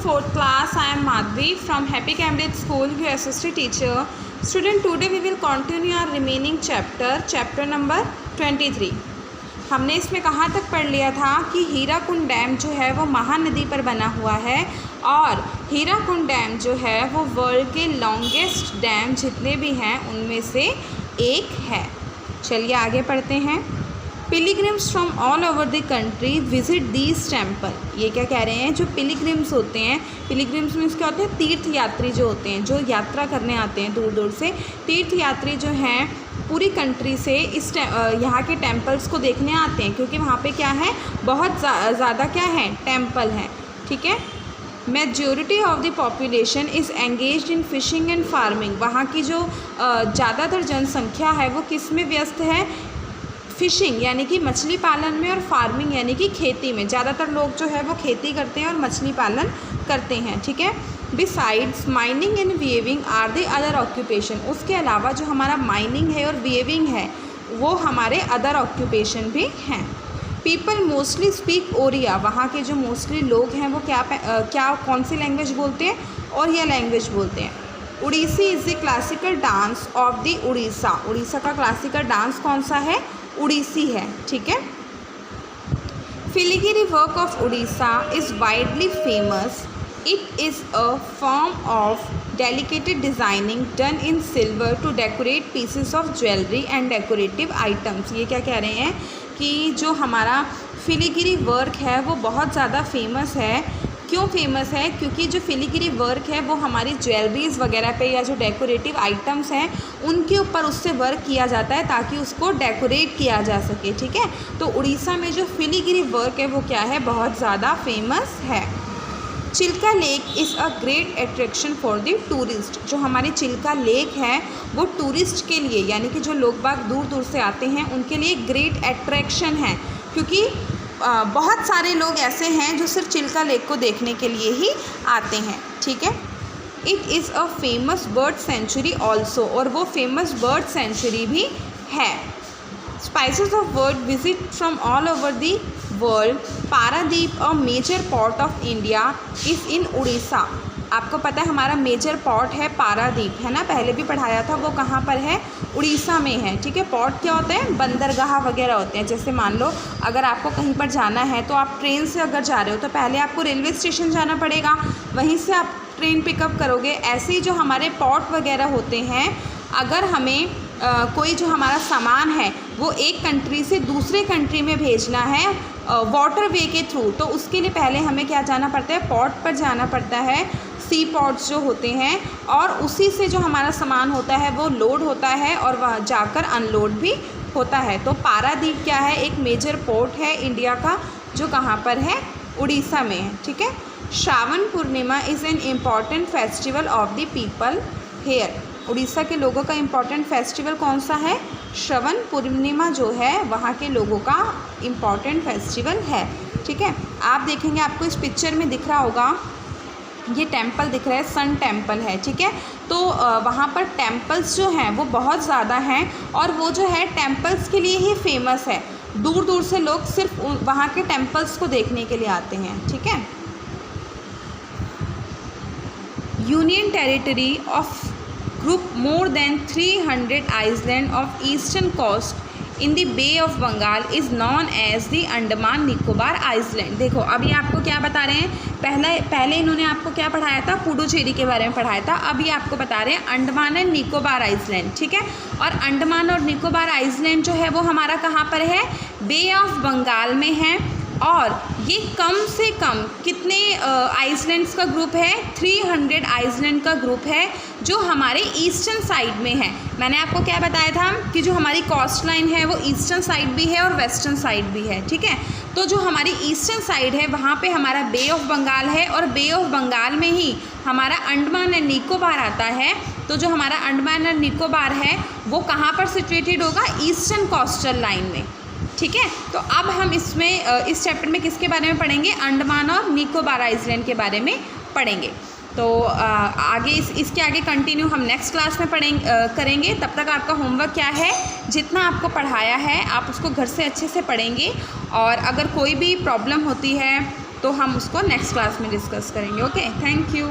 fourth class. I am Madhvi from Happy Cambridge School, your assistant teacher. Student, today we will continue our remaining chapter number 23. हमने इसमें कहाँ तक पढ़ लिया था कि हीराकुंड डैम जो है वो महानदी पर बना हुआ है और हीराकुंड डैम जो है वो वर्ल्ड के लॉन्गेस्ट डैम जितने भी हैं उनमें से एक है। चलिए आगे पढ़ते हैं। Pilgrims from all over the country visit these temple. ये क्या कह रहे हैं, जो पिलिग्रिम्स होते हैं, पिलिग्रिम्स मीन्स क्या होते हैं, तीर्थ यात्री जो होते हैं, जो यात्रा करने आते हैं दूर दूर से, तीर्थ यात्री जो हैं पूरी कंट्री से इस यहाँ के टेम्पल्स को देखने आते हैं, क्योंकि वहाँ पे क्या है, बहुत ज़्यादा क्या है, टेम्पल हैं। ठीक है। Majority of the population is engaged in fishing and farming. वहाँ की जो ज़्यादातर जनसंख्या है वो किस में व्यस्त है, फ़िशिंग यानी कि मछली पालन में, और फार्मिंग यानी कि खेती में। ज़्यादातर लोग जो है वो खेती करते हैं और मछली पालन करते हैं। ठीक है। Besides mining and weaving are the other occupation. उसके अलावा जो हमारा माइनिंग है और वीविंग है वो हमारे अदर ऑक्यूपेशन भी हैं। पीपल मोस्टली स्पीक ओरिया। वहाँ के जो मोस्टली लोग हैं वो क्या कौन सी लैंग्वेज बोलते हैं, ओरिया लैंग्वेज बोलते हैं। Odissi is the classical dance of the Orissa. Orissa का क्लासिकल डांस कौन सा है, उड़ीसी है। ठीक है। Filigree work of Orissa is widely famous. It is a form of delicated designing done in silver to decorate pieces of jewellery and decorative items. ये क्या कह रहे हैं कि जो हमारा फिलिगिरी वर्क है वो बहुत ज़्यादा फेमस है। क्यों फेमस है, क्योंकि जो फिलिगिरी वर्क है वो हमारी ज्वेलरीज़ वगैरह पे या जो डेकोरेटिव आइटम्स हैं उनके ऊपर उससे वर्क किया जाता है ताकि उसको डेकोरेट किया जा सके। ठीक है। तो उड़ीसा में जो फिलिगिरी वर्क है वो क्या है, बहुत ज़्यादा फेमस है। Chilka lake is a great attraction for the tourist. जो हमारी चिल्का लेक है वो टूरिस्ट के लिए यानी कि जो लोग बाग दूर दूर से आते हैं उनके लिए ग्रेट अट्रैक्शन है, क्योंकि बहुत सारे लोग ऐसे हैं जो सिर्फ चिल्का लेक को देखने के लिए ही आते हैं। ठीक है। It is a famous bird sanctuary also. और वो फेमस बर्ड सेंचुरी भी है। Species of word visit from all over the world. Paradip a major port of India is in Orissa. आपको पता है हमारा मेजर पोर्ट है पारादीप, है ना, पहले भी पढ़ाया था। वो कहाँ पर है, उड़ीसा में है। ठीक है। पोर्ट क्या होते हैं, बंदरगाह वगैरह होते हैं। जैसे मान लो अगर आपको कहीं पर जाना है तो आप ट्रेन से अगर जा रहे हो तो पहले आपको रेलवे स्टेशन जाना पड़ेगा, वहीं से आप ट्रेन पिकअप करोगे। ऐसे ही जो हमारे पोर्ट वगैरह होते हैं, अगर हमें कोई जो हमारा सामान है वो एक कंट्री से दूसरे कंट्री में भेजना है वाटर वे के थ्रू, तो उसके लिए पहले हमें क्या जाना पड़ता है, पोर्ट पर जाना पड़ता है। सी पोर्ट्स जो होते हैं, और उसी से जो हमारा सामान होता है वो लोड होता है और वह जाकर अनलोड भी होता है। तो पारादीप क्या है, एक मेजर पोर्ट है इंडिया का, जो कहाँ पर है, उड़ीसा में है। ठीक है। Shravan Purnima is an important festival of the people here. Orissa के लोगों का इम्पॉर्टेंट फेस्टिवल कौन सा है, श्रवण पूर्णिमा जो है वहाँ के लोगों का इम्पॉर्टेंट फेस्टिवल है। ठीक है। आप देखेंगे, आपको इस पिक्चर में दिख रहा होगा, ये टेम्पल दिख रहा है, सन टेम्पल है। ठीक है। तो वहाँ पर टेम्पल्स जो हैं वो बहुत ज़्यादा हैं और वो जो है टेम्पल्स के लिए ही फेमस है। दूर दूर से लोग सिर्फ वहाँ के टेम्पल्स को देखने के लिए आते हैं। ठीक है। Union territory of group more than 300 island of eastern coast in the Bay of Bengal is known as the Andaman Nicobar Island। देखो अभी आपको क्या बता रहे हैं, पहले इन्होंने आपको क्या पढ़ाया था, पुडुचेरी के बारे में पढ़ाया था। अभी आपको बता रहे हैं अंडमान एंड निकोबार आइसलैंड। ठीक है। और अंडमान और निकोबार आइसलैंड जो है वो हमारा कहाँ पर है, बे ऑफ बंगाल में है। और ये कम से कम कितने आइसलैंड्स का ग्रुप है, 300 आइसलैंड का ग्रुप है जो हमारे ईस्टर्न साइड में है। मैंने आपको क्या बताया था कि जो हमारी कोस्ट लाइन है वो ईस्टर्न साइड भी है और वेस्टर्न साइड भी है। ठीक है। तो जो हमारी ईस्टर्न साइड है वहाँ पे हमारा बे ऑफ बंगाल है और बे ऑफ बंगाल में ही हमारा अंडमान एंड निकोबार आता है। तो जो हमारा अंडमान एंड निकोबार है वो कहाँ पर सिचुएटेड होगा, ईस्टर्न कोस्टल लाइन में। ठीक है। तो अब हम इसमें इस चैप्टर में किसके बारे में पढ़ेंगे, अंडमान और निकोबार आइसलैंड के बारे में पढ़ेंगे। तो आगे इसके आगे कंटिन्यू हम नेक्स्ट क्लास में करेंगे। तब तक आपका होमवर्क क्या है, जितना आपको पढ़ाया है आप उसको घर से अच्छे से पढ़ेंगे। और अगर कोई भी प्रॉब्लम होती है तो हम उसको नेक्स्ट क्लास में डिस्कस करेंगे। Okay, thank you.